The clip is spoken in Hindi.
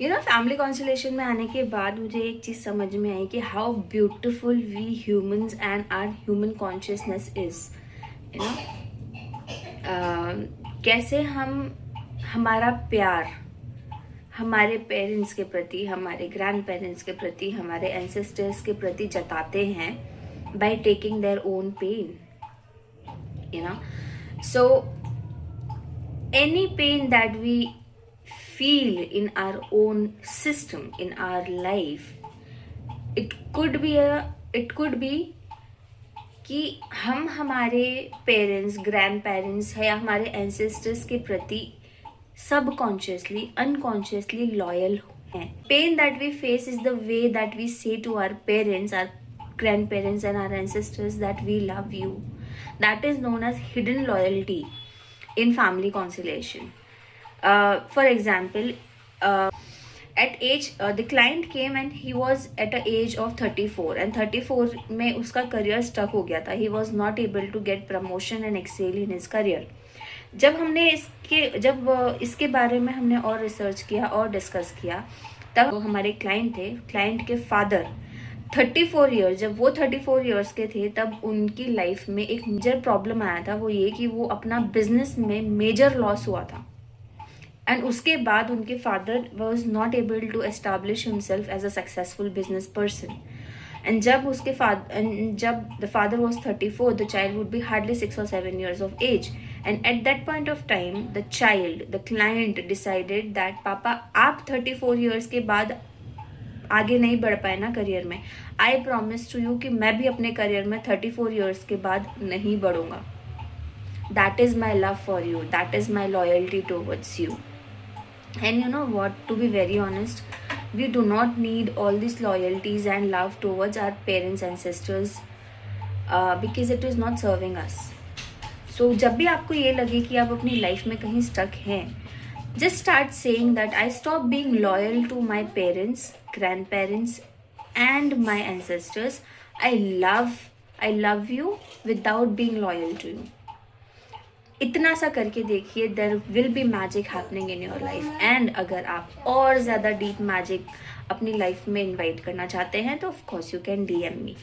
फैमिली कॉन्स्टलेशन में आने के बाद मुझे एक चीज़ समझ में आई कि how beautiful we humans and our human consciousness is. You know कैसे हम हमारा प्यार हमारे पेरेंट्स के प्रति, हमारे ग्रैंड पेरेंट्स के प्रति, हमारे एंसेस्टर्स के प्रति जताते हैं by taking their own pain. So any pain that we feel in our own system, in our life, it could be कि हम हमारे पेरेंट्स, ग्रैंड पेरेंट्स है या हमारे एंसेस्टर्स के प्रति सबकॉन्शियसली, अनकॉन्शियसली लॉयल हैं। Pain that we face is the way that we say to our parents, our grand parents and our ancestors that we love you. That is known as hidden loyalty in family constellation. For example, at age the client came and he was at the age of 34 and 34 में उसका career stuck हो गया था. He was not able to get promotion and excel in his career. जब इसके बारे में हमने और रिसर्च किया और डिस्कस किया, तब हमारे क्लाइंट थे, क्लाइंट के फादर 34 ईयर्स, जब वो 34 ईयर्स के थे तब उनकी लाइफ में एक मेजर प्रॉब्लम आया था। वो ये कि वो अपना बिजनेस में मेजर लॉस हुआ था एंड उसके बाद उनके father was not able to establish himself as a successful business person. And जब the father was 34, the child would be hardly 6 or 7 years of age, and at that point of time the client decided that पापा आप 34 ईयर्स के बाद आगे नहीं बढ़ पाए ना करियर में, आई प्रॉमिस टू यू कि मैं भी अपने करियर में 34 ईयर्स के बाद नहीं बढ़ूंगा। That is my love for you, that is my loyalty towards you. And you know what, to be very honest, we do not need all this loyalties and love towards our parents and sisters because it is not serving us. So जब भी आपको ये लगे कि आप अपनी लाइफ में कहीं स्टक हैं, just start saying that I stop being loyal to my parents, grandparents and my ancestors. I love you without being loyal to you. इतना सा करके देखिए, there will be magic happening in your life. And अगर आप और ज़्यादा deep magic अपनी लाइफ में इन्वाइट करना चाहते हैं तो of course you can DM me.